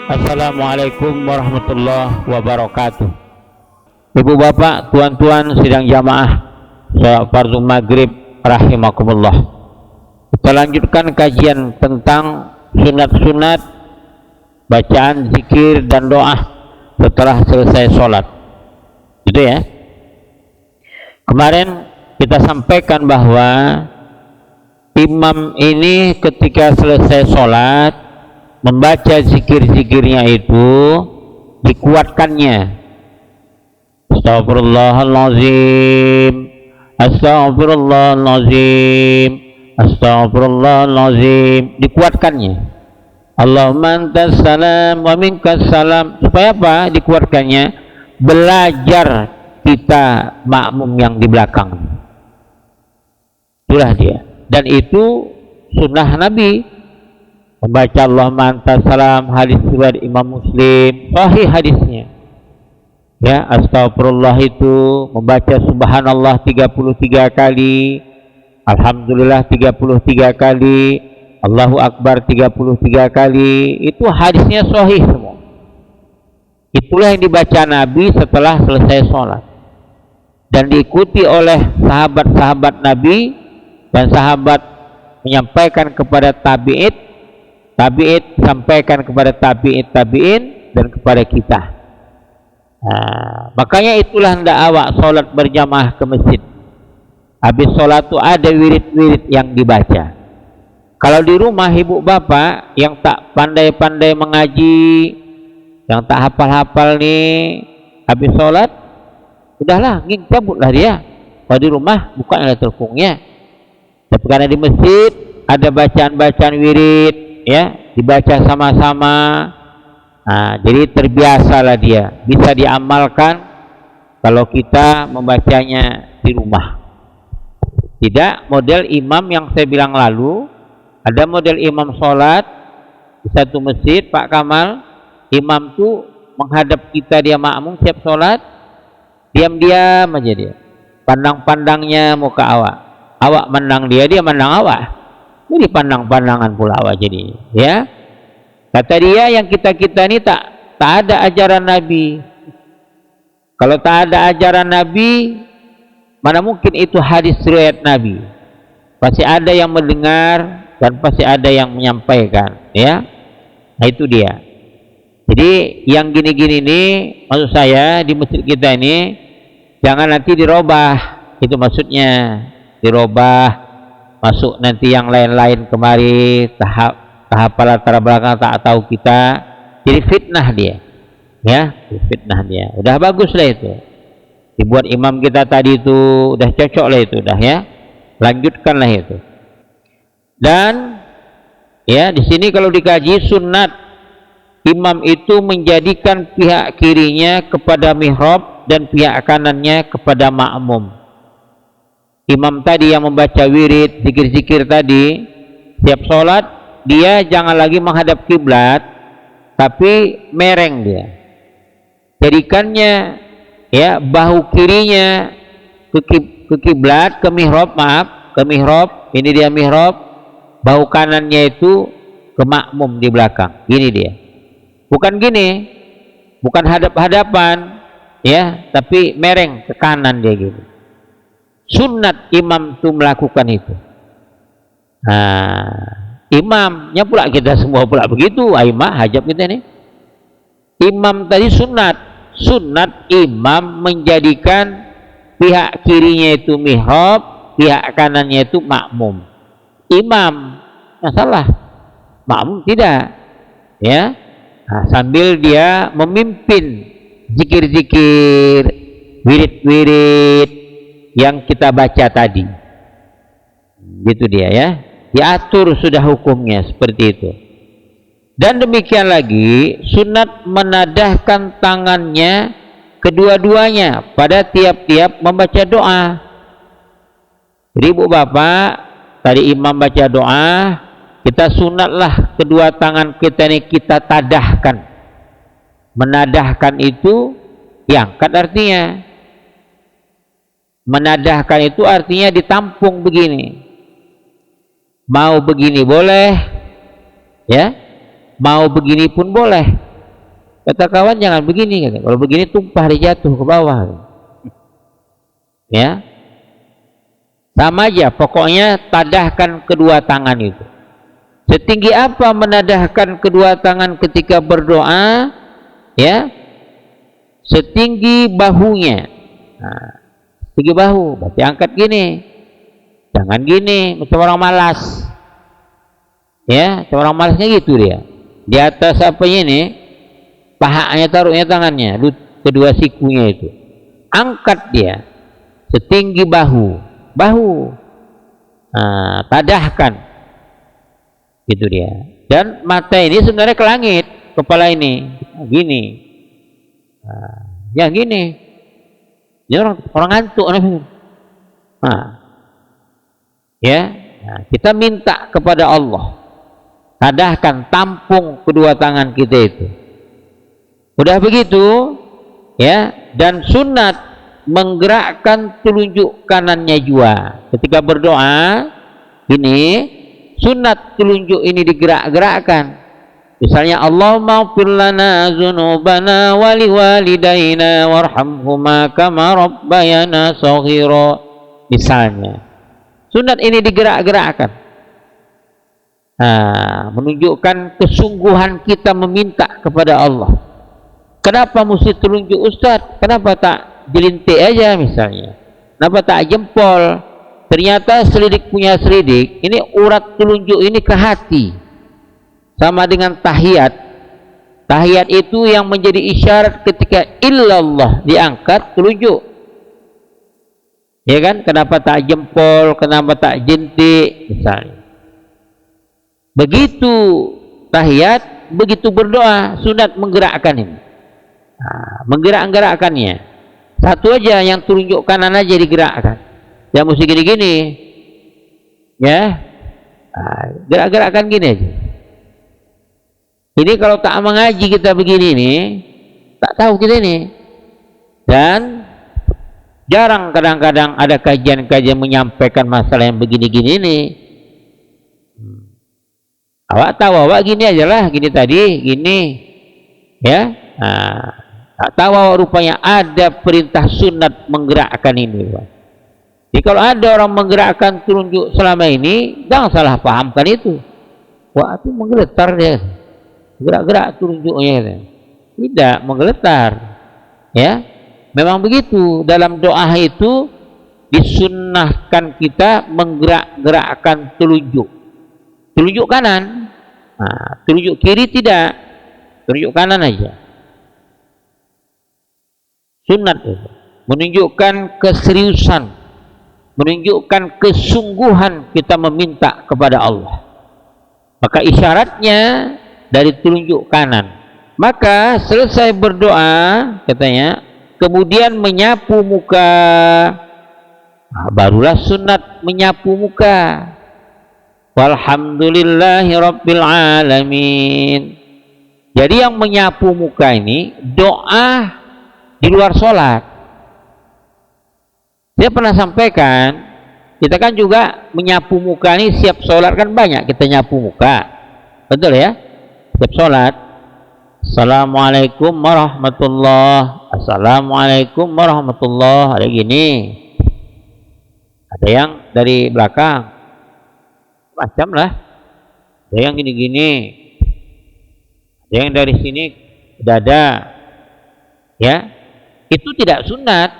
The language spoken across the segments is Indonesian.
Assalamualaikum warahmatullahi wabarakatuh. Ibu bapak, tuan-tuan sidang jamaah salat fardu maghrib rahimakumullah. Kita lanjutkan kajian tentang sunat-sunat bacaan zikir dan doa setelah selesai sholat. Gitu ya. Kemarin kita sampaikan bahwa imam ini ketika selesai sholat membaca zikir-zikirnya itu dikuatkannya. Astagfirullahalazim, astagfirullahalazim, astagfirullahalazim, dikuatkannya. Allahumma antas salam wa minkas salam. Supaya apa dikuatkannya? Belajar kita makmum yang di belakang. Itulah dia. Dan itu sunnah Nabi. Membaca Allahumma antas salam, hadis riwayat Imam Muslim, sahih hadisnya. Ya, astagfirullah itu membaca subhanallah 33 kali, alhamdulillah 33 kali, Allahu akbar 33 kali. Itu hadisnya sahih semua. Itulah yang dibaca Nabi setelah selesai sholat dan diikuti oleh sahabat-sahabat Nabi, dan sahabat menyampaikan kepada tabi'in, tabi'in sampaikan kepada tabi'in dan kepada kita. Nah, makanya itulah hendak awak sholat berjamaah ke masjid. Habis sholat itu ada wirid-wirid yang dibaca. Kalau di rumah ibu bapak yang tak pandai-pandai mengaji, yang tak hafal-hafal nih, habis sholat udahlah, cabutlah dia. Kalau di rumah bukanlah telepungnya. Tapi karena di masjid ada bacaan-bacaan wirid, ya, dibaca sama-sama. Nah, jadi terbiasalah dia, bisa diamalkan kalau kita membacanya di rumah. Tidak model imam yang saya bilang lalu. Ada model imam sholat di satu masjid, Pak Kamal. Imam tuh menghadap kita, dia makmum siap sholat, diam-diam aja dia, pandang-pandangnya muka awak, awak mandang dia, dia mandang awak. Jadi pandang-pandangan pula awak jadi, ya. Kata dia, yang kita ini tak ada ajaran Nabi. Kalau tak ada ajaran Nabi, mana mungkin itu hadis riwayat Nabi. Pasti ada yang mendengar dan pasti ada yang menyampaikan, ya. Nah itu dia. Jadi yang gini-gini ini, maksud saya di masjid kita ini jangan nanti dirobah. Itu maksudnya, dirobah. Masuk nanti yang lain-lain kemari, tahap latar belakang tak tahu kita, jadi fitnah dia, ya, fitnah dia. Udah bagus lah itu, dibuat imam kita tadi itu udah cocok lah itu, udah ya, lanjutkanlah itu. Dan ya di sini kalau dikaji sunat imam itu menjadikan pihak kirinya kepada mihrab dan pihak kanannya kepada makmum. Imam tadi yang membaca wirid, zikir-zikir tadi, tiap sholat dia jangan lagi menghadap kiblat, tapi mereng dia. Jadikannya ya bahu kirinya ke kiblat, ke mihrab, maaf, ke mihrab. Ini dia mihrab, bahu kanannya itu ke makmum di belakang. Gini dia. Bukan gini, bukan hadap-hadapan, ya, tapi mereng ke kanan dia gitu. Sunnat imam itu melakukan itu. Nah, imamnya pula kita semua pula begitu. Aimah hajab kita ini. Imam tadi sunat imam menjadikan pihak kirinya itu mihrab, pihak kanannya itu makmum. Imam yang salah, makmum tidak, ya. Nah, sambil dia memimpin zikir-zikir, wirid-wirid yang kita baca tadi, gitu dia ya, diatur sudah hukumnya seperti itu. Dan demikian lagi sunat menadahkan tangannya kedua-duanya pada tiap-tiap membaca doa. Jadi ibu bapak, tadi imam baca doa, kita sunatlah kedua tangan kita ini kita tadahkan. Menadahkan itu diangkat artinya. Menadahkan itu artinya ditampung begini. Mau begini boleh, ya, mau begini pun boleh. Kata kawan jangan begini, kata. Kalau begini tumpah dia jatuh ke bawah. Ya, sama aja. Pokoknya tadahkan kedua tangan itu. Setinggi apa menadahkan kedua tangan ketika berdoa? Ya, setinggi bahunya. Nah, setinggi bahu. Berarti angkat gini. Jangan gini, macam orang malas. Ya, macam orang malasnya gitu dia. Di atas apanya ini? Pahanya taruhnya tangannya, kedua sikunya itu. Angkat dia setinggi bahu. Nah, tadahkan. Gitu dia. Dan mata ini sebenarnya ke langit, kepala ini gini. Nah, ya gini. Ini orang ngantuk. Nah, ya. Nah, kita minta kepada Allah, tadahkan, tampung kedua tangan kita itu. Udah begitu, ya. Dan sunat menggerakkan telunjuk kanannya juga ketika berdoa. Ini sunat telunjuk ini digerak-gerakkan. Misalnya Allahumma ighfir lana dzunubana wa liwalidayna warhamhuma kama rabbayana shaghira. Misalnya sunat ini digerak-gerakkan. Nah, menunjukkan kesungguhan kita meminta kepada Allah. Kenapa mesti telunjuk Ustaz? Kenapa tak jelintik aja misalnya? Kenapa tak jempol? Ternyata selidik punya selidik. Ini urat telunjuk ini ke hati. Sama dengan tahiyat. Tahiyat itu yang menjadi isyarat ketika illallah diangkat telunjuk. Ya kan? Kenapa tak jempol? Kenapa tak jentik? Misalnya. Begitu tahiyat, begitu berdoa, sunat menggerakkan ini. Nah, menggerak-gerakkannya. Satu aja yang telunjuk kanan aja digerakkan. Ya mesti gini-gini. Ya. Nah, gerak-gerakkan gini aja. Ini kalau tak mengaji kita begini nih, tak tahu kita ini. Dan jarang kadang-kadang ada kajian-kajian menyampaikan masalah yang begini-gini ini. Awak tahu, awak gini aja lah, gini tadi, gini. Ya. Nah, tak tahu awak rupanya ada perintah sunat menggerakkan ini. Jadi kalau ada orang menggerakkan telunjuk selama ini, jangan salah pahamkan itu. Wah, itu menggeletar dia. Gerak-gerak telunjuknya. Tidak menggeletar. Ya. Memang begitu. Dalam doa itu disunnahkan kita menggerak-gerakkan telunjuk. Telunjuk kanan. Nah, telunjuk kiri tidak. Telunjuk kanan aja. Sunat itu menunjukkan keseriusan, menunjukkan kesungguhan kita meminta kepada Allah. Maka isyaratnya dari telunjuk kanan. Maka selesai berdoa katanya, kemudian menyapu muka. Nah, barulah sunat menyapu muka. Walhamdulillahi rabbil alamin. Jadi yang menyapu muka ini doa di luar sholat. Saya pernah sampaikan, kita kan juga menyapu muka ini siap sholat kan banyak kita nyapu muka. Betul ya? Siap sholat. Assalamualaikum warahmatullahi. Assalamualaikum warahmatullahi. Ada gini. Ada yang dari belakang. Macam lah. Ada yang gini-gini. Ada yang dari sini dada. Ya. Itu tidak sunat.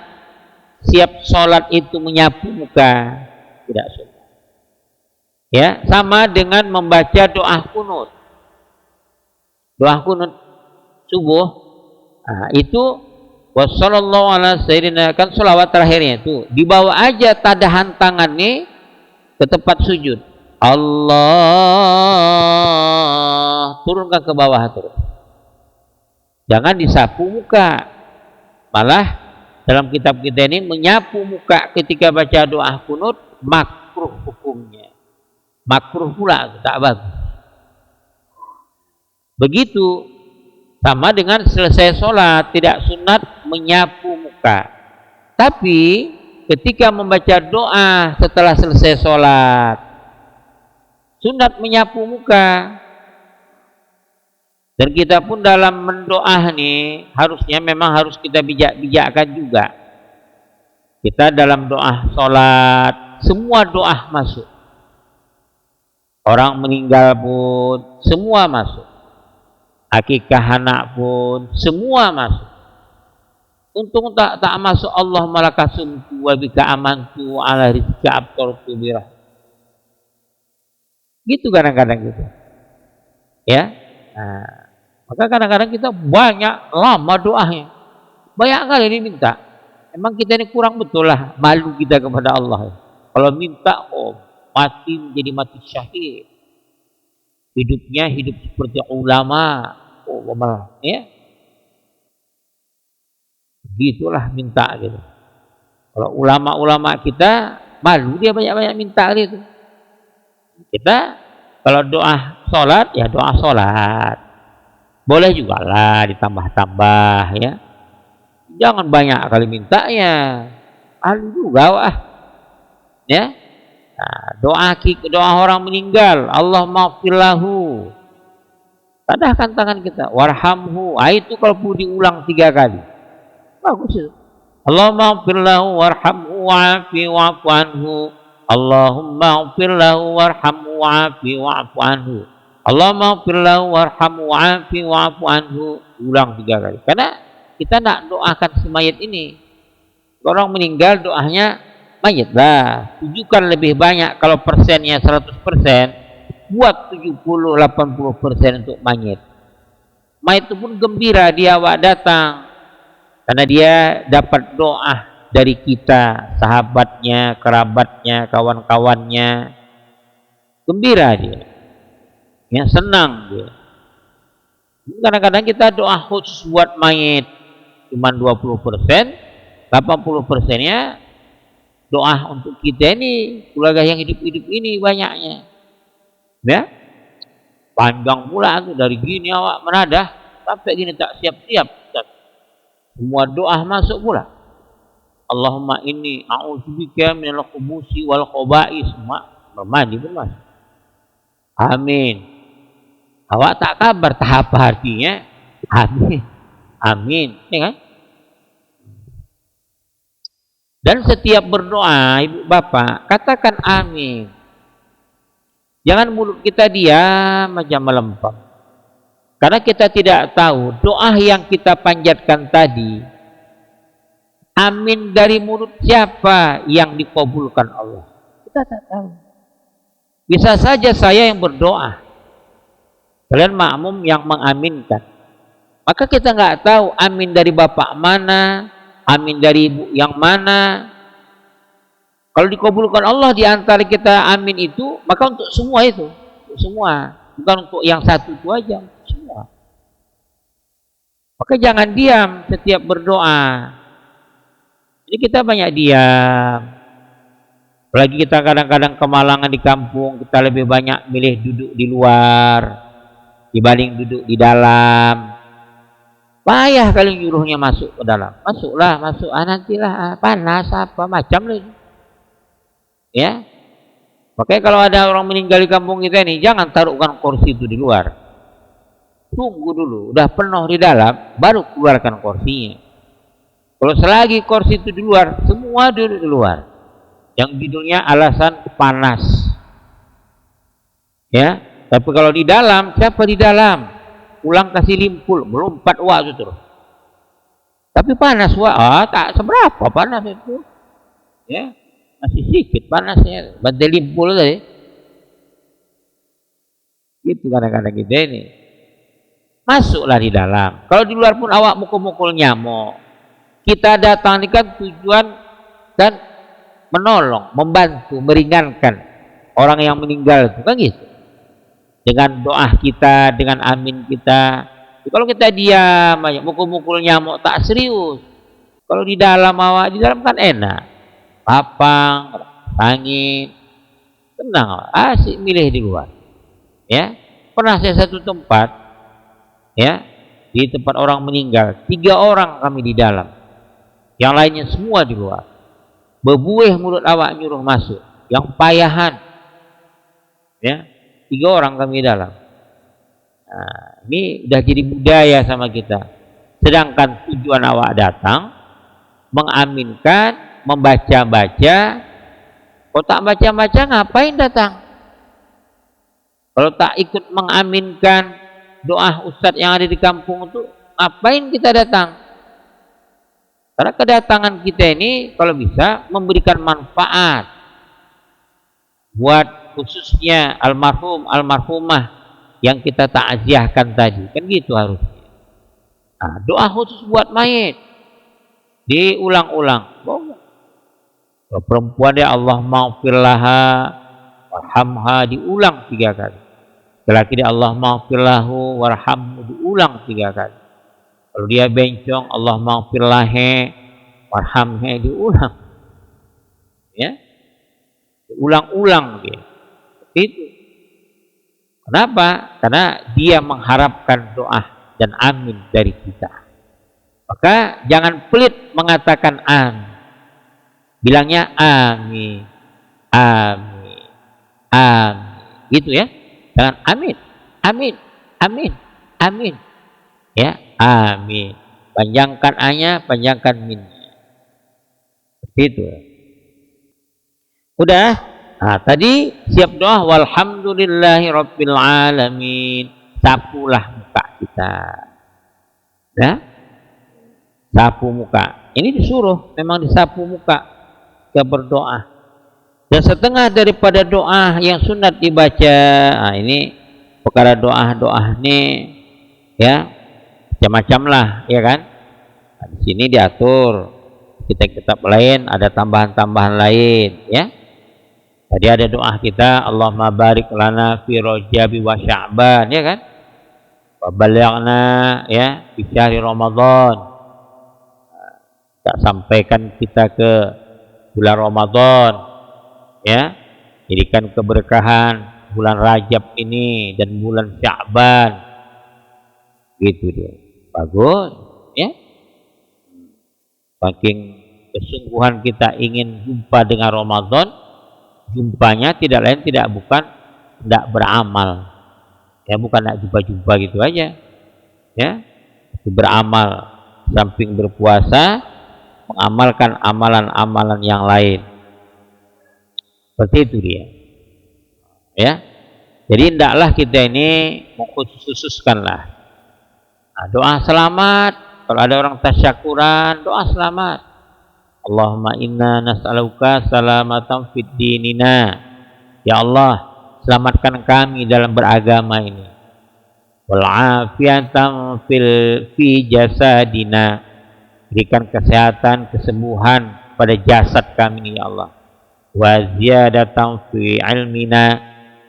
Siap sholat itu menyapu muka, tidak sunat. Ya, sama dengan membaca doa kunut. Doa kunut subuh. Nah, itu wassallallahu ala sayyidina, kan sholawat terakhirnya itu. Dibawa aja tadahan tangan nih ke tempat sujud. Allah, turunkan ke bawah terus. Jangan disapu muka. Malah dalam kitab kita ini menyapu muka ketika baca doa kunut makruh hukumnya. Makruh pula, tak bagus. Begitu sama dengan selesai sholat, tidak sunat menyapu muka. Tapi ketika membaca doa setelah selesai sholat, sunat menyapu muka. Dan kita pun dalam mendoa nih harusnya memang harus kita bijak-bijakkan juga. Kita dalam doa sholat, semua doa masuk. Orang meninggal pun semua masuk. Akikah anak pun semua masuk. Untung tak masuk Allah malakasumtu wa bika amantu ala rizka abtortu birah. Gitu kadang-kadang gitu. Ya. Nah, maka kadang-kadang kita banyak lama doanya. Banyak kali diminta. Emang kita ini kurang betul lah malu kita kepada Allah. Kalau minta mati menjadi mati syahid. Hidupnya hidup seperti ulama. Ya. Begitulah minta gitu. Kalau ulama-ulama kita malu dia banyak-banyak minta gitu. Kita kalau doa sholat ya doa sholat. Boleh juga lah ditambah-tambah ya. Jangan banyak kali mintanya. Malu juga wah. Ya. Nah, doa orang meninggal, Allah maghfirlahu. Tadahkan tangan kita, warhamhu. Itu kalau perlu diulang 3 kali. Bagus itu. Allahumma maghfirlahu warhamhu wa'afi wa'fu anhu. Allahumma maghfirlahu warhamhu wa'afi wa'fu anhu. Allahumma maghfirlahu warhamhu wa'afi wa'fu anhu. Ulang 3 kali. Karena kita nak doakan si mayit ini. Orang meninggal doanya mayit lah. Tujukan lebih banyak kalau persennya 100%, buat 70-80% untuk mayit. Mayit itu pun gembira dia awak datang karena dia dapat doa dari kita, sahabatnya, kerabatnya, kawan-kawannya. Gembira dia. Ya, senang dia. Kadang-kadang kita doa khusus buat mayit cuma 20%, 80%-nya doa untuk kita ini, keluarga yang hidup-hidup ini banyaknya. Ya. Panjang pula tuh dari gini awak menadah sampai gini tak siap-siap. Semua doa masuk pula. Allahumma inni a'udzubika minal khubusi wal khaba'is. Semua bermandi pun masuk. Amin. Awak tak kabar tak apa artinya? Amin. Amin. Ya kan? Dan setiap berdoa, ibu bapak, katakan amin. Jangan mulut kita diam macam melempem. Karena kita tidak tahu doa yang kita panjatkan tadi, amin dari mulut siapa yang dikabulkan Allah. Kita tak tahu. Bisa saja saya yang berdoa, kalian makmum yang mengaminkan. Maka kita nggak tahu amin dari bapak mana, amin dari ibu yang mana. Kalau dikabulkan Allah di antara kita amin itu, maka untuk semua itu, untuk semua, bukan untuk yang satu itu aja, untuk semua. Maka jangan diam setiap berdoa. Jadi kita banyak diam. Apalagi kita kadang-kadang kemalangan di kampung, kita lebih banyak milih duduk di luar dibanding duduk di dalam. Payah kali nyuruhnya masuk ke dalam. Masuklah, masuk. Nantilah panas apa macam lagi. Ya. Makanya kalau ada orang meninggal di kampung kita ini, jangan taruhkan kursi itu di luar. Tunggu dulu, udah penuh di dalam, baru keluarkan kursinya. Kalau selagi kursi itu di luar, semua duduk di luar. Yang judulnya alasan panas. Ya. Tapi kalau di dalam, siapa di dalam? Pulang kasih limpul, melompat waktu terus. Tapi panas tak seberapa panas itu. Ya, masih sedikit panasnya. Bantai limpul tadi. Gitu kadang-kadang kita ini. Masuklah di dalam. Kalau di luar pun awak mukul-mukul nyamuk. Kita datang ini kan tujuan dan menolong, membantu, meringankan orang yang meninggal itu kan gitu. Dengan doa kita, dengan amin kita. Kalau kita diam aja, mukul-mukul nyamuk tak serius. Kalau di dalam awak, di dalam kan enak. Lapang, angin, tenang, asik milih di luar. Ya, pernah saya satu tempat, ya, di tempat orang meninggal, 3 orang kami di dalam, yang lainnya semua di luar. Bebuih mulut awak nyuruh masuk, yang payahan, ya. 3 orang kami dalam. Nah, ini udah jadi budaya sama kita. Sedangkan tujuan awak datang mengaminkan, membaca-baca. Kalau tak baca-baca ngapain datang? Kalau tak ikut mengaminkan doa ustadz yang ada di kampung itu, ngapain kita datang? Karena kedatangan kita ini kalau bisa memberikan manfaat buat khususnya almarhum, almarhumah yang kita takziahkan tadi. Kan gitu harusnya. Nah, doa khusus buat mayit diulang-ulang. Kalau perempuan ya Allah maghfir laha warhamha diulang 3 kali. Laki-laki dia Allah maghfir lahu warhamhu diulang 3 kali. Kalau dia bencong Allah maghfir lahe warhamhe diulang. Ya. Diulang-ulang dia. Seperti itu. Kenapa? Karena dia mengharapkan doa dan amin dari kita. Maka jangan pelit mengatakan amin. Bilangnya amin. Amin. Amin. Gitu ya. Jangan amin. Amin. Amin. Amin. Ya, amin. Panjangkan a-nya, panjangkan min-nya. Seperti itu. Udah. Nah, tadi siap doa walhamdulillahi rabbil alamin. Sapulah muka kita. Ya. Sapu muka. Ini disuruh memang disapu muka kita berdoa. Dan setengah daripada doa yang sunat dibaca. Nah, ini perkara doa-doa ini ya macam-macam lah, ya kan? Nah, di sini diatur. Kitab-kitab lain ada tambahan-tambahan lain, ya. Tadi ada doa kita, Allahumma barik lana fi Rajabi wa Sya'ban, ya kan? Wa balighna ya fi syahri Ramadan. Tak sampaikan kita ke bulan Ramadan, ya. Jadikan keberkahan bulan Rajab ini dan bulan Sya'ban. Gitu dia. Bagus, ya. Saking kesungguhan kita ingin jumpa dengan Ramadan, jumpanya tidak lain bukan tidak beramal. Ya, bukan tidak jumpa-jumpa gitu aja. Ya. Beramal, samping berpuasa, mengamalkan amalan-amalan yang lain. Seperti itu dia. Ya. Jadi hendaklah kita ini mengkhususkanlah. Nah, doa selamat. Kalau ada orang tasyakuran, doa selamat. Allahumma inna nas'aluka salamatan fid dinina. Ya Allah, selamatkan kami dalam beragama ini. Wal afiyatan fi jasadina. Berikan kesehatan, kesembuhan pada jasad kami ya Allah. Wa ziyadatan fi ilmina.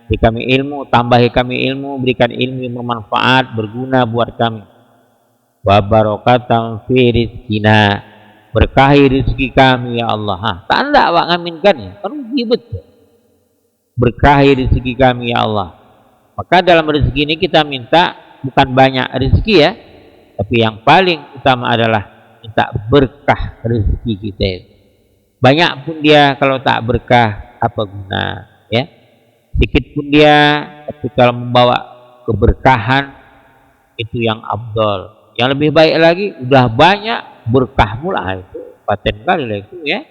Beri kami ilmu, tambahi kami ilmu, berikan ilmu yang bermanfaat, berguna buat kami. Wa barakatan fi rizkina, berkahi rezeki kami ya Allah. Tak anda awak ngaminkan ya, kan rugi betul. Berkahi rezeki kami ya Allah. Maka dalam rezeki ini kita minta bukan banyak rezeki ya, tapi yang paling utama adalah minta berkah rezeki kita. Banyak pun dia kalau tak berkah apa guna, ya. Sedikit pun dia, tapi kalau membawa keberkahan itu yang afdal. Yang lebih baik lagi udah banyak berkah mula itu paten kali lah itu ya.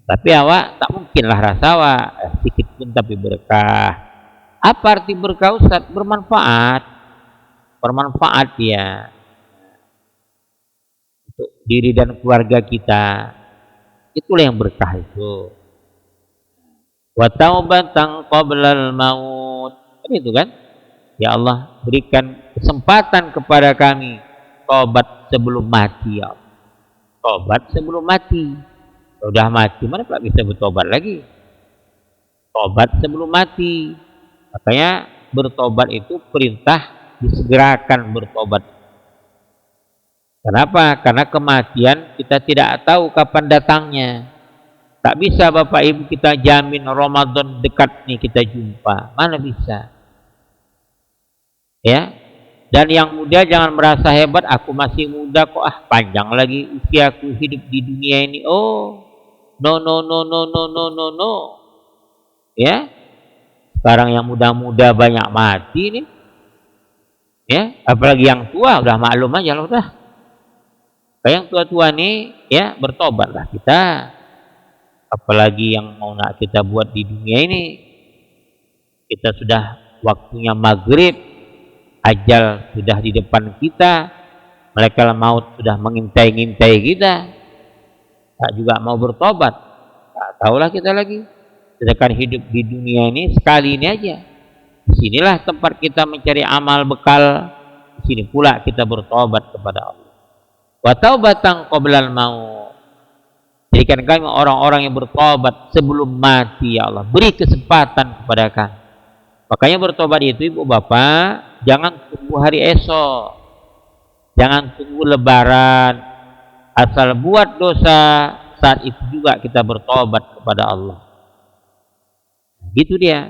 Tapi awak tak mungkinlah rasa awak sedikit pun tapi berkah. Apa arti berkah Ustaz? Bermanfaat. Bermanfaat ya untuk diri dan keluarga kita. Itulah yang berkah itu. Wa taubatan qablal maut. Itu kan? Ya Allah, berikan kesempatan kepada kami tobat sebelum mati ya Allah. Tobat sebelum mati. Sudah mati mana pula bisa bertobat lagi? Tobat sebelum mati. Makanya bertobat itu perintah disegerakan bertobat. Kenapa? Karena kematian kita tidak tahu kapan datangnya. Tak bisa Bapak Ibu kita jamin Ramadan dekat nih kita jumpa. Mana bisa? Ya, dan yang muda jangan merasa hebat, aku masih muda kok, panjang lagi usiaku hidup di dunia ini. Oh, no, ya. Sekarang yang muda-muda banyak mati nih. Ya, apalagi yang tua udah maklum aja loh dah. Kayak yang tua-tua nih ya bertobatlah kita. Apalagi yang mau nak kita buat di dunia ini, kita sudah waktunya maghrib, ajal sudah di depan kita, malaikat maut sudah mengintai-ngintai kita, tak juga mau bertobat. Tak tahulah kita lagi. Sedangkan hidup di dunia ini sekali ini aja. Disinilah tempat kita mencari amal bekal. Di sini pula kita bertobat kepada Allah. Wa taubatan qoblal maut. Jadikan kami orang-orang yang bertobat sebelum mati ya Allah. Beri kesempatan kepada kami. Makanya bertobat itu ibu bapak, jangan tunggu hari esok. Jangan tunggu lebaran. Asal buat dosa, saat itu juga kita bertobat kepada Allah. Gitu dia.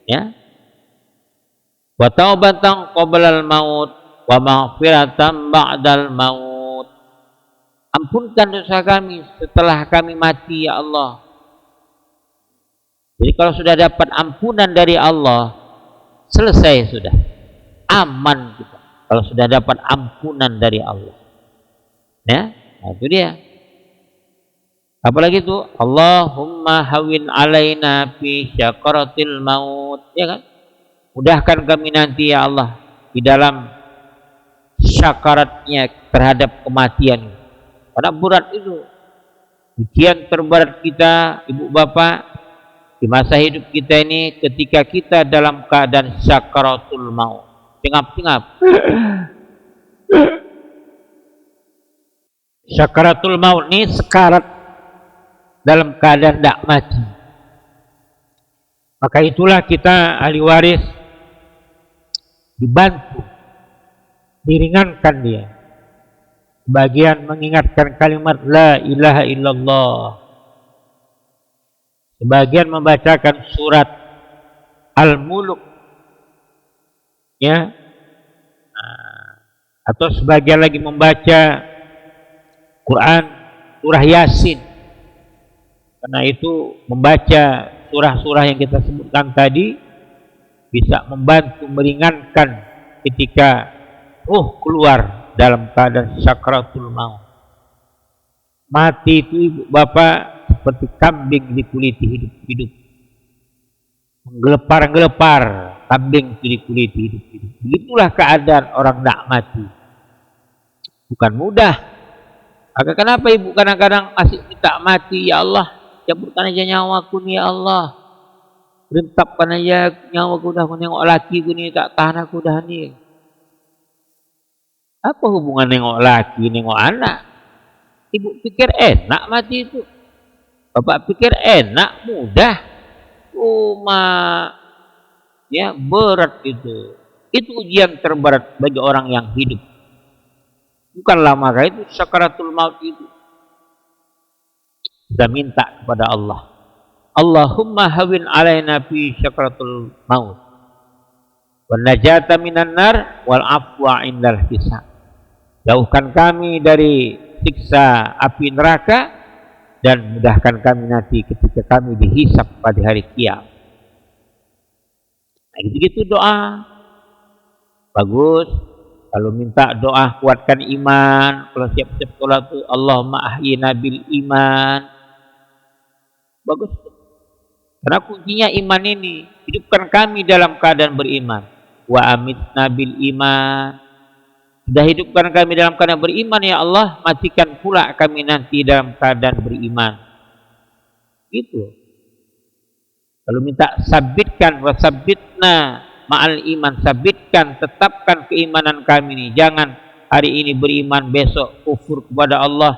Ya. Wa taubatan qoblal maut wa maghfiratan ba'dal maut. Ampunkan dosa kami setelah kami mati ya Allah. Jadi kalau sudah dapat ampunan dari Allah, selesai sudah. Aman kita. Kalau sudah dapat ampunan dari Allah. Ya, nah itu dia. Apalagi itu Allahumma hawin alaina fi syakaratil maut, ya kan? Mudahkan kami nanti ya Allah di dalam syakaratnya terhadap kematian. Karena berat itu. Ujian terberat kita, ibu bapak, di masa hidup kita ini ketika kita dalam keadaan syakaratul maut. Tingap-tingap. Syakaratul maut ini sekarat dalam keadaan tidak mati. Maka itulah kita ahli waris dibantu, diringankan dia. Sebagian mengingatkan kalimat la ilaha illallah. Sebagian membacakan surat Al-Muluk, ya, atau sebagian lagi membaca Quran surah Yasin. Karena itu membaca surah-surah yang kita sebutkan tadi bisa membantu meringankan ketika ruh keluar dalam keadaan sakratul maut. Mati itu ibu bapak seperti kambing dikuliti hidup-hidup. Menggelepar-gelepar kambing itu dikuliti hidup-hidup. Begitulah keadaan orang tidak mati. Bukan mudah. Maka kenapa ibu kadang-kadang masih minta mati, ya Allah, cabutkan aja nyawaku nih ya Allah. Rentapkan aja nyawaku dah, menengok lakiku nih, tak tahan aku dah nih. Apa hubungan nengok laki, nengok anak? Ibu pikir enak mati itu? Bapak pikir enak, mudah? Cuma ya berat itu. Itu ujian terberat bagi orang yang hidup. Bukanlah maka itu sakaratul maut itu. Kita minta kepada Allah. Allahumma hawin alaina fi sakaratul maut. Wan najata minan nar wal afwa indal hisab. Jauhkan kami dari siksa api neraka dan mudahkan kami nanti ketika kami dihisab pada hari kiamat. Nah, gitu-gitu doa. Bagus. Kalau minta doa kuatkan iman. Kalau siap-siap sholat itu Allahumma ahyina bil iman. Bagus. Karena kuncinya iman ini. Hidupkan kami dalam keadaan beriman. Wa amitna bil iman. Sudah hidupkan kami dalam keadaan beriman ya Allah. Matikan pula kami nanti dalam keadaan beriman. Gitu. Kalau minta sabitkan wa sabitna ma'al iman, sabitkan, tetapkan keimanan kami ini. Jangan hari ini beriman, besok kufur kepada Allah.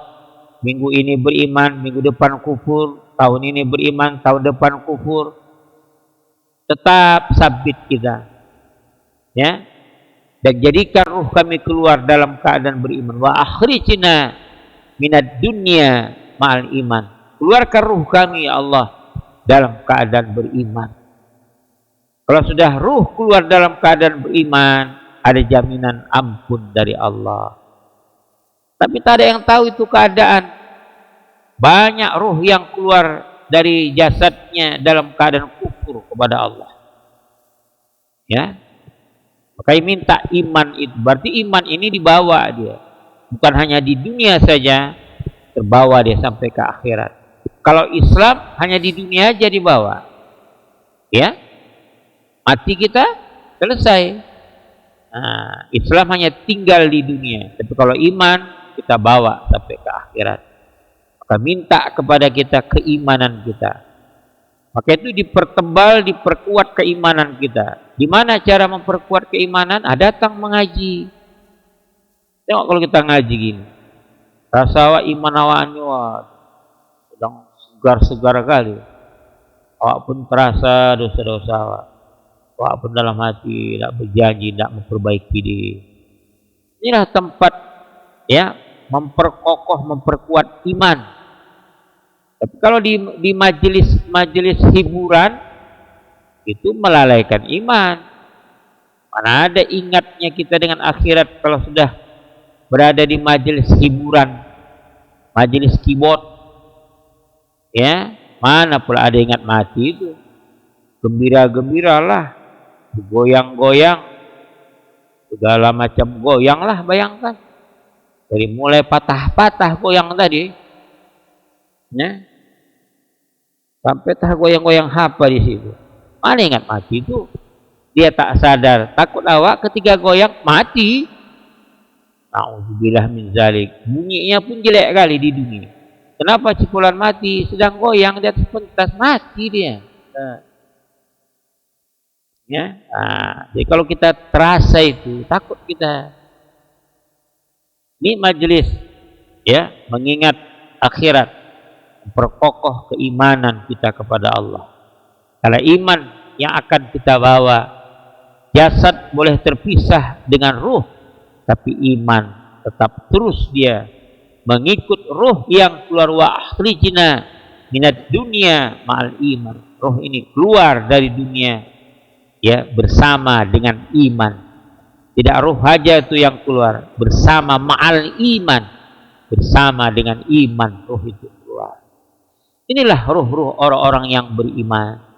Minggu ini beriman, minggu depan kufur. Tahun ini beriman, tahun depan kufur. Tetap sabit kita. Ya. Dan jadikan ruh kami keluar dalam keadaan beriman. Wa akhrijna minad dunya ma'al iman. Keluarkan ruh kami ya Allah dalam keadaan beriman. Kalau sudah ruh keluar dalam keadaan beriman, ada jaminan ampun dari Allah. Tapi tak ada yang tahu itu keadaan. Banyak ruh yang keluar dari jasadnya dalam keadaan kufur kepada Allah. Ya. Makanya minta iman itu. Berarti iman ini dibawa dia. Bukan hanya di dunia saja, terbawa dia sampai ke akhirat. Kalau Islam hanya di dunia aja dibawa. Ya, mati kita selesai. Nah, Islam hanya tinggal di dunia. Tapi kalau iman kita bawa sampai ke akhirat. Maka minta kepada kita keimanan kita. Maka itu dipertebal, diperkuat keimanan kita. Gimana cara memperkuat keimanan? Datang mengaji. Tengok kalau kita ngaji gini, rasa iman awannya sedang segar-segar kali. Awak pun terasa dosa-dosa awak. Awak pun dalam hati tidak berjanji, tidak memperbaiki diri. Inilah tempat ya memperkokoh, memperkuat iman. Tapi kalau di majelis hiburan itu melalaikan iman. Mana ada ingatnya kita dengan akhirat kalau sudah berada di majelis hiburan, majelis keyboard, ya mana pula ada ingat mati itu. Gembira-gembiralah, goyang-goyang, segala macam goyang lah, bayangkan dari mulai patah-patah goyang tadi, ya sampai tah goyang-goyang apa di situ. Mana ingat mati itu? Dia tak sadar, takut awak ketika goyang mati. Nauzubillah min zalik. Bunyinya pun jelek kali di dunia. Kenapa cipulan mati sedang goyang di atas pentas mati dia. Ya, jadi kalau kita terasa itu takut kita. Ini majelis ya mengingat akhirat, memperkokoh keimanan kita kepada Allah. Kalau iman yang akan kita bawa, jasad boleh terpisah dengan ruh, tapi iman tetap terus dia mengikut ruh yang keluar wa akhrijna minad dunya ma'al iman. Ruh ini keluar dari dunia ya bersama dengan iman. Tidak ruh saja itu yang keluar, bersama ma'al iman, bersama dengan iman ruh itu keluar. Inilah ruh-ruh orang-orang yang beriman.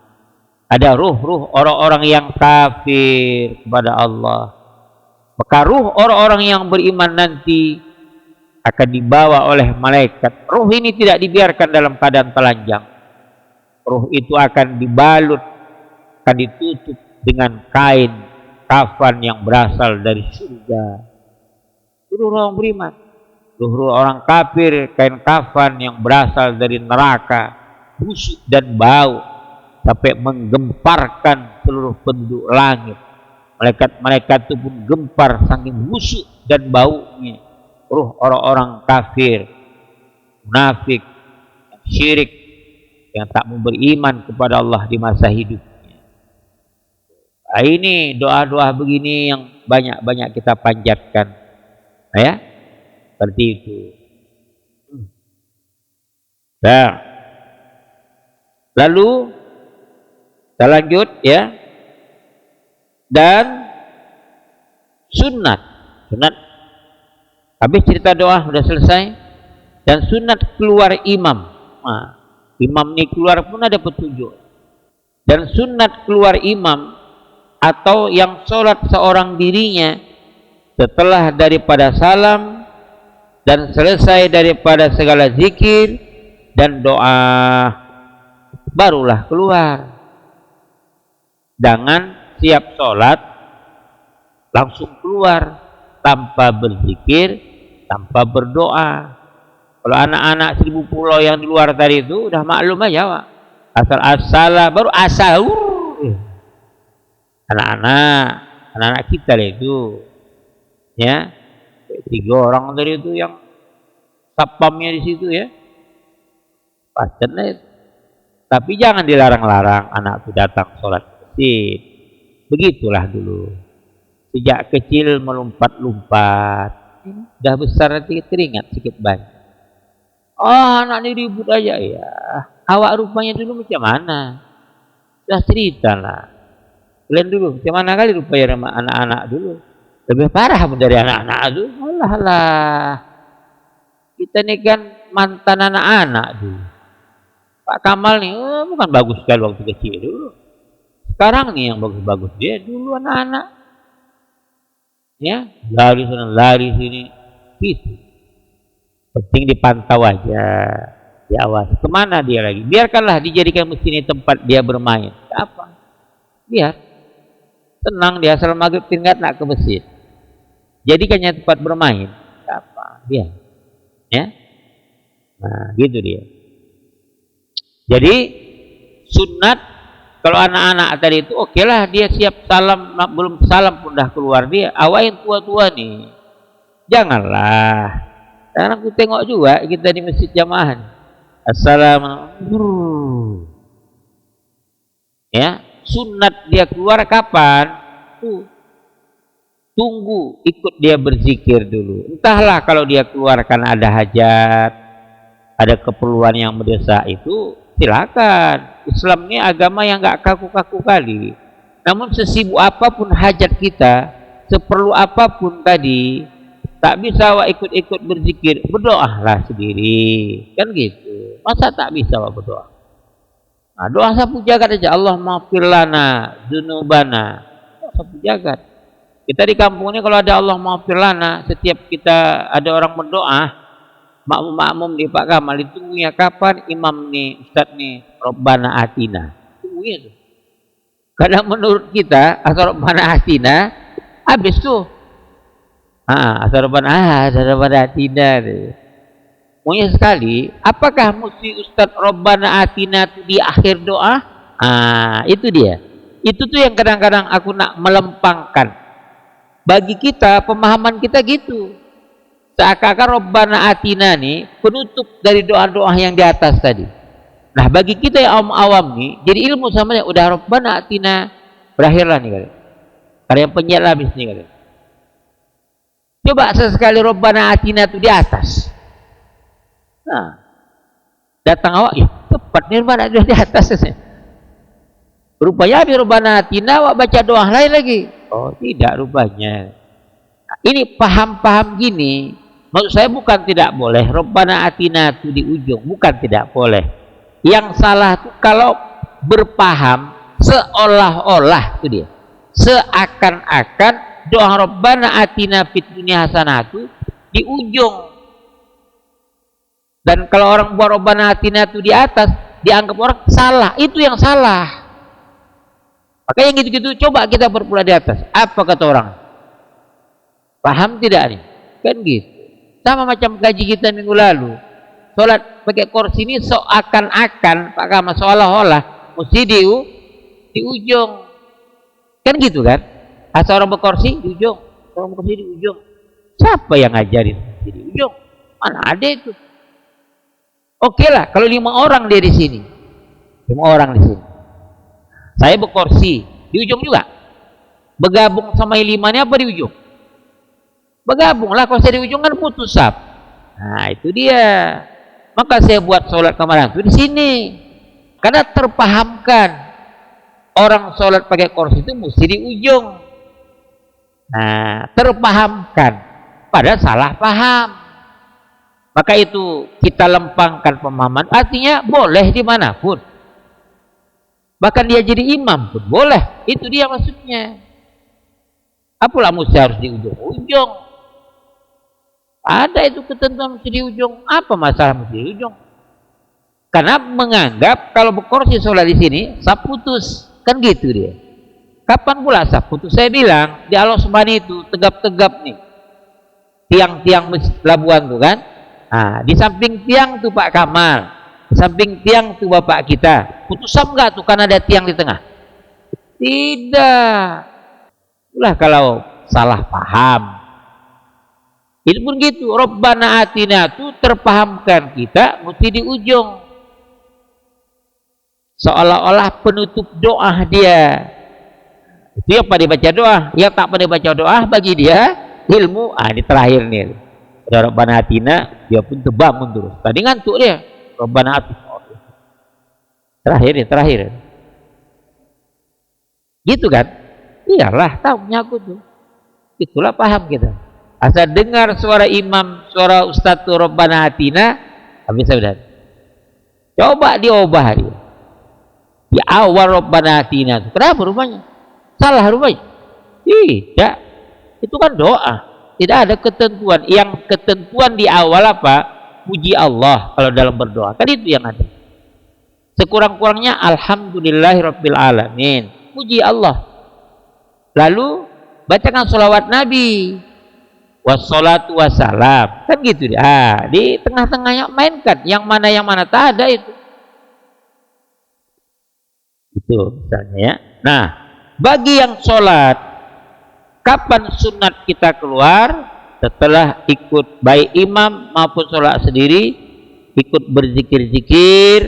Ada ruh-ruh orang-orang yang kafir kepada Allah. Maka ruh orang-orang yang beriman nanti akan dibawa oleh malaikat. Ruh ini tidak dibiarkan dalam keadaan telanjang. Ruh itu akan dibalut, akan ditutup dengan kain kafan yang berasal dari surga. Ruh orang beriman. Ruh orang kafir, kain kafan yang berasal dari neraka, busuk dan bau, sampai menggemparkan seluruh penduduk langit. Malaikat-malaikat itu pun gempar saking busuk dan baunya. Ruh orang-orang kafir, munafik, yang syirik, yang tak mau beriman kepada Allah di masa hidupnya. Ini doa-doa begini yang banyak-banyak kita panjatkan, ya, seperti itu. Nah, lalu kita lanjut ya. Dan sunat habis cerita doa sudah selesai, dan sunat keluar imam. Imam ini keluar pun ada petunjuk. Dan sunat keluar imam atau yang sholat seorang dirinya setelah daripada salam dan selesai daripada segala zikir dan doa, barulah keluar. Jangan siap sholat langsung keluar tanpa berzikir, tanpa berdoa. Kalau anak-anak 1000 pulau yang di luar tadi itu udah maklum aja, Pak. Asal asalah baru asal. Anak-anak kita itu, ya, 3 orang tadi itu yang sapamnya di situ ya, pastinya. Tapi jangan dilarang-larang anak itu datang sholat masjid. Begitulah dulu. Sejak kecil melompat-lompat, dah besar nanti teringat sedikit banyak. Oh, anak ini ribut aja ya. Awak rupanya dulu macam mana? Dah cerita lah. Kalian dulu macam mana kali rupanya sama anak-anak dulu? Lebih parah dari anak-anak dulu. Alah. Kita ini kan mantan anak-anak dulu. Pak Kamal nih bukan bagus sekali waktu kecil dulu. Sekarang nih yang bagus-bagus, dia dulu anak-anak. Ya, lari sana, lari sini, gitu. Penting dipantau aja, diawasi. Kemana dia lagi? Biarkanlah dijadikan masjid ini tempat dia bermain. Apa? Biar tenang dia, asal maghrib tinggal nak ke masjid. Jadikannya tempat bermain. Apa? Dia, ya. Nah, gitu dia. Jadi sunat kalau anak-anak tadi itu oke lah, dia siap salam, belum salam pun dah keluar dia. Awain tua-tua nih, janganlah. Karena aku tengok juga kita di masjid jamaah. Assalamualaikum. Ya, sunat dia keluar kapan? Tunggu ikut dia berzikir dulu. Entahlah kalau dia keluarkan ada hajat, ada keperluan yang mendesak, itu silakan. Islam ini agama yang gak kaku-kaku kali. Namun sesibuk apapun hajat kita, seperlu apapun tadi, tak bisa wak ikut-ikut berzikir, berdoalah sendiri, kan gitu. Masa tak bisa wak berdoa? Nah, doa sapu jagat aja. Allah maghfir lana dzunubana. Sapu jagat. Kita di kampung ini kalau ada Allah maghfir lana, setiap kita ada orang berdoa, makmum di Pak Kamal ditunggunya kapan imam nih, ustaz nih, Robbana atina. Tunggunya tuh. Karena menurut kita asal Robbana atina habis tuh. Asal Robbana atina. Maunya sekali, apakah mesti Ustaz Robbana atina itu di akhir doa? Itu dia. Itu tuh yang kadang-kadang aku nak melempangkan. Bagi kita, pemahaman kita gitu. Seakan-akan Robbana atina nih penutup dari doa-doa yang di atas tadi. Nah, bagi kita yang awam nih, jadi ilmu sama ya udah Robbana atina, berakhirlah nih kali. Kalian penyiar habis nih kali. Coba sesekali Robbana atina itu di atas. Nah, datang awak, ya tepat nih Robbana di atas. Rupanya habis Robbana atina awak baca doa lain lagi. Oh, tidak rupanya. Nah, ini paham-paham gini, maksud saya bukan tidak boleh Robbana atina itu di ujung, bukan tidak boleh. Yang salah itu kalau berpaham seolah-olah itu dia. Seakan-akan doa Robbana atina fid dunya hasanah itu di ujung. Dan kalau orang buat Robbana atina itu di atas, dianggap orang salah. Itu yang salah. Makanya gitu-gitu coba kita berpula di atas. Apa kata orang? Paham tidak nih? Kan gitu. Sama macam gaji kita minggu lalu. Sholat pakai kursi ini seakan-akan Pak Kama seolah-olah mesti di ujung. Kan gitu kan? Asal orang berkursi di ujung, orang berkursi di ujung. Siapa yang ngajarin di ujung? Mana ada itu? Oke lah, kalau 5 orang dia di sini, 5 orang di sini. Saya berkursi di ujung juga. Bergabung sama 5 ini apa di ujung? Bergabunglah, kalau saya di ujung kan putus saf. Nah, itu dia. Maka saya buat sholat kemarin itu di sini. Karena terpahamkan orang sholat pakai kursi itu mesti di ujung. Nah, terpahamkan. Padahal salah paham. Maka itu kita lempangkan pemahaman. Artinya boleh dimanapun. Bahkan dia jadi imam pun boleh. Itu dia maksudnya. Apalah mesti harus di ujung-ujung. Ada itu ketentuan mesti di ujung. Apa masalah mesti di ujung? Karena menganggap kalau berkursi sholat di sini saf putus. Kan gitu dia. Kapan pula saf putus? Saya bilang di Al-Osmani itu tegap-tegap nih. Tiang-tiang Labuan tuh kan. Nah, di samping tiang tuh Pak Kamal. Di samping tiang tuh bapak kita. Putus saf enggak tuh karena ada tiang di tengah? Tidak. Itulah kalau salah paham. Itu pun gitu. Robbana atina itu terpahamkan kita mesti di ujung. Seolah-olah penutup doa dia. Itu yang pada baca doa. Yang tak pada baca doa bagi dia ilmu. Ini terakhir nih. Ada Robbana atina, dia pun terbangun terus. Tadi ngantuk dia. Robbana atina. Terakhir. Gitu kan? Iyalah, tahunya aku tuh. Itulah paham kita. Asal dengar suara imam, suara ustaz tuh Robbana atina, habis sudah. Coba diubah dia. Di awal Robbana atina. Kenapa rupanya? Salah rupanya? Tidak. Itu kan doa. Tidak ada ketentuan. Yang ketentuan di awal apa? Puji Allah kalau dalam berdoa. Kan itu yang ada. Sekurang-kurangnya alhamdulillahirabbil alamin. Puji Allah. Lalu bacakan sholawat Nabi. Wassalatu wassalam. Kan gitu dia. Di tengah-tengahnya mainkan yang mana tak ada itu. Itu misalnya ya. Nah, bagi yang sholat, kapan sunat kita keluar? Setelah ikut baik imam maupun sholat sendiri, ikut berzikir-zikir,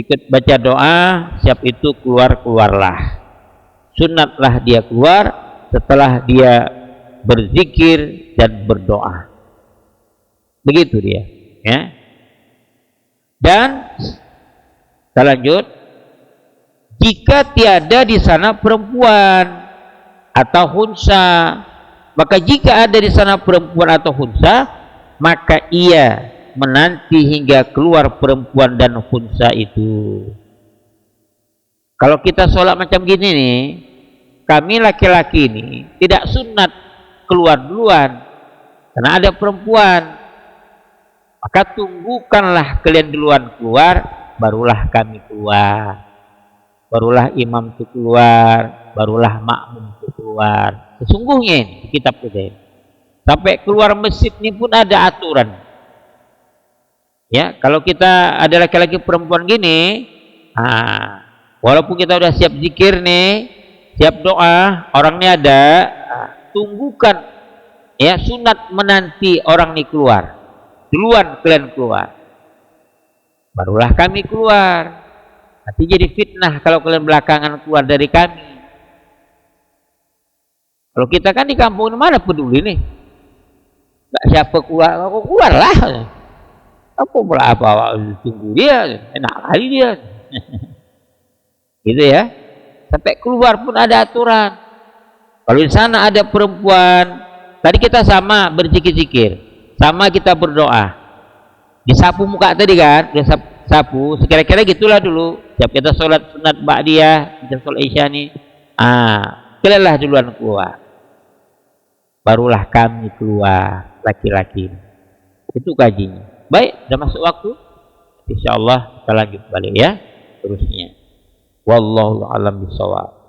ikut baca doa, siap itu keluarlah. Sunatlah dia keluar setelah dia berzikir dan berdoa. Begitu dia, ya. Dan kita lanjut. Jika tiada di sana perempuan atau hunsa, maka jika ada di sana perempuan atau hunsa, maka ia menanti hingga keluar perempuan dan hunsa itu. Kalau kita sholat macam gini nih, kami laki-laki ini tidak sunat keluar duluan karena ada perempuan, maka tunggukanlah kalian duluan keluar, barulah kami keluar. Barulah imam itu keluar, barulah makmum itu keluar. Sesungguhnya ini di kitab kita ini, sampai keluar masjid ini pun ada aturan. Ya, kalau kita ada laki-laki perempuan gini, walaupun kita udah siap zikir nih, siap doa, orangnya ada, tunggukan ya, sunat menanti orang ini keluar. Duluan kalian keluar, barulah kami keluar. Nanti jadi fitnah kalau kalian belakangan keluar dari kami. Kalau kita kan di kampung mana peduli nih? Gak siapa keluar, aku keluar lah. Aku malah apa tunggu dia, enak kali dia. Gitu ya. Sampai keluar pun ada aturan. Kalau di sana ada perempuan, tadi kita sama berzikir-zikir, sama kita berdoa. Disapu muka tadi kan, sapu, sekira-kira gitulah dulu. Setiap kita sholat sunat ba'diyah, kita sholat isya nih, kalianlah duluan keluar, barulah kami keluar, laki-laki. Itu kajinya. Baik, sudah masuk waktu, insyaallah kita lanjut balik ya terusnya. Wallahu a'lam bishawab.